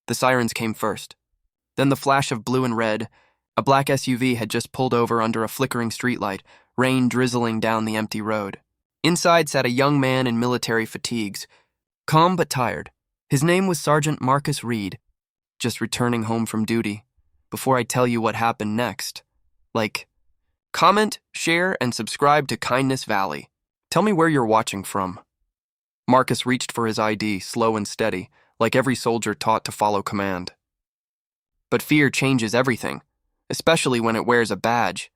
The sirens came first. Then the flash of blue and red. A black SUV had just pulled over under a flickering streetlight, rain drizzling down the empty road. Inside sat a young man in military fatigues, calm but tired. His name was Sergeant Marcus Reed, just returning home from duty. Before I tell you what happened next, comment, share, and subscribe to Kindness Valley. Tell me where you're watching from. Marcus reached for his ID, slow and steady, like every soldier taught to follow command. But fear changes everything, especially when it wears a badge.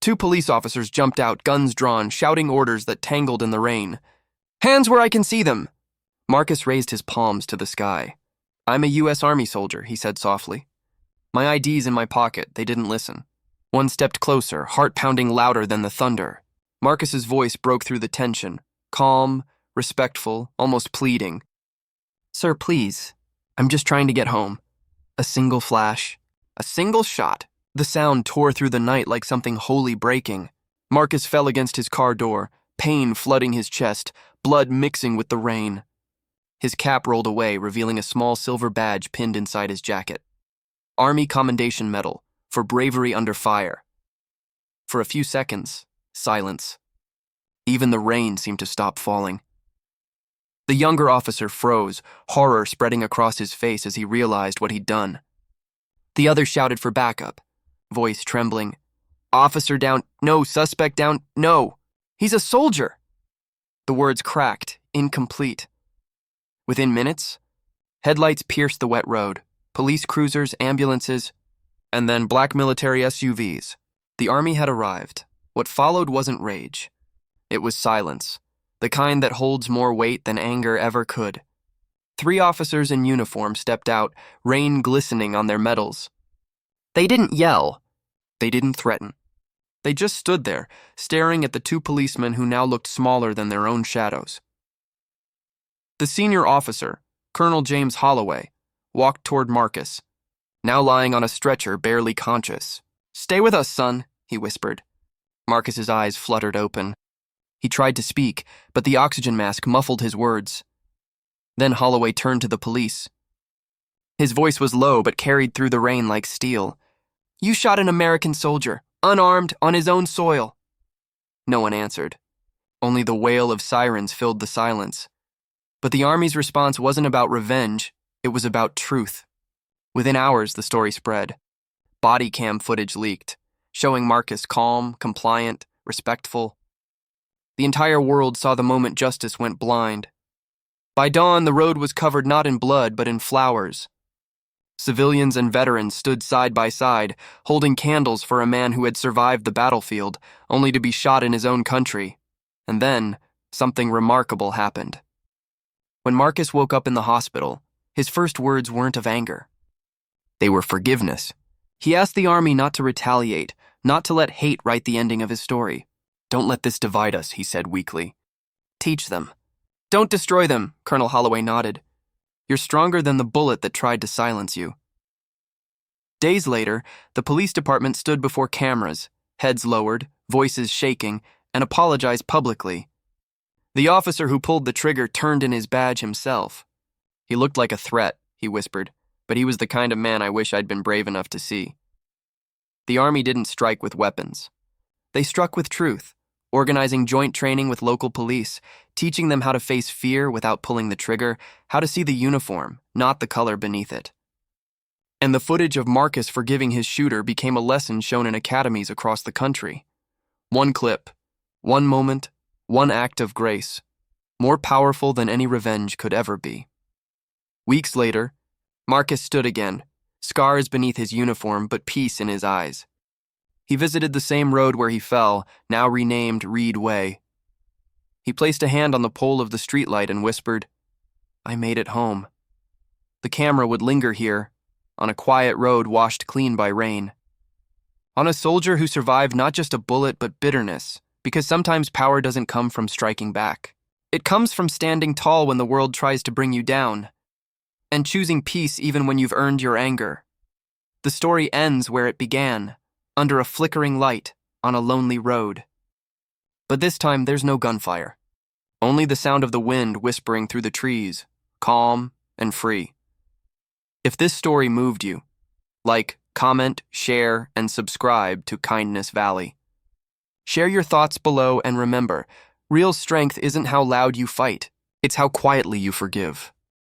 2 police officers jumped out, guns drawn, shouting orders that tangled in the rain. "Hands where I can see them!" Marcus raised his palms to the sky. "I'm a U.S. Army soldier," he said softly. "My ID's in my pocket." They didn't listen. One stepped closer, heart pounding louder than the thunder. Marcus's voice broke through the tension, calm, respectful, almost pleading. "Sir, please. I'm just trying to get home." A single flash. A single shot. The sound tore through the night like something wholly breaking. Marcus fell against his car door, pain flooding his chest, blood mixing with the rain. His cap rolled away, revealing a small silver badge pinned inside his jacket. Army Commendation Medal, for bravery under fire. For a few seconds, silence. Even the rain seemed to stop falling. The younger officer froze, horror spreading across his face as he realized what he'd done. The other shouted for backup, voice trembling. "Officer down, no, suspect down, no, he's a soldier!" The words cracked, incomplete. Within minutes, headlights pierced the wet road, police cruisers, ambulances, and then black military SUVs. The army had arrived. What followed wasn't rage. It was silence, the kind that holds more weight than anger ever could. 3 officers in uniform stepped out, rain glistening on their medals. They didn't yell. They didn't threaten. They just stood there, staring at the 2 policemen who now looked smaller than their own shadows. The senior officer, Colonel James Holloway, walked toward Marcus, now lying on a stretcher, barely conscious. "Stay with us, son," he whispered. Marcus's eyes fluttered open. He tried to speak, but the oxygen mask muffled his words. Then Holloway turned to the police. His voice was low but carried through the rain like steel. "You shot an American soldier, unarmed, on his own soil." No one answered. Only the wail of sirens filled the silence. But the Army's response wasn't about revenge, it was about truth. Within hours, the story spread. Body cam footage leaked, showing Marcus calm, compliant, respectful. The entire world saw the moment justice went blind. By dawn, the road was covered not in blood, but in flowers. Civilians and veterans stood side by side, holding candles for a man who had survived the battlefield, only to be shot in his own country. And then, something remarkable happened. When Marcus woke up in the hospital, his first words weren't of anger. They were forgiveness. He asked the Army not to retaliate, not to let hate write the ending of his story. "Don't let this divide us," he said weakly. "Teach them. Don't destroy them," Colonel Holloway nodded. "You're stronger than the bullet that tried to silence you." Days later, the police department stood before cameras, heads lowered, voices shaking, and apologized publicly. The officer who pulled the trigger turned in his badge himself. "He looked like a threat," he whispered, "but he was the kind of man I wish I'd been brave enough to see." The Army didn't strike with weapons. They struck with truth, organizing joint training with local police, teaching them how to face fear without pulling the trigger, how to see the uniform, not the color beneath it. And the footage of Marcus forgiving his shooter became a lesson shown in academies across the country. One clip, one moment, one act of grace, more powerful than any revenge could ever be. Weeks later, Marcus stood again, scars beneath his uniform but peace in his eyes. He visited the same road where he fell, now renamed Reed Way. He placed a hand on the pole of the streetlight and whispered, "I made it home." The camera would linger here, on a quiet road washed clean by rain. On a soldier who survived not just a bullet but bitterness, because sometimes power doesn't come from striking back. It comes from standing tall when the world tries to bring you down, and choosing peace even when you've earned your anger. The story ends where it began, under a flickering light on a lonely road. But this time there's no gunfire, only the sound of the wind whispering through the trees, calm and free. If this story moved you, like, comment, share, and subscribe to Kindness Valley. Share your thoughts below and remember, real strength isn't how loud you fight, it's how quietly you forgive.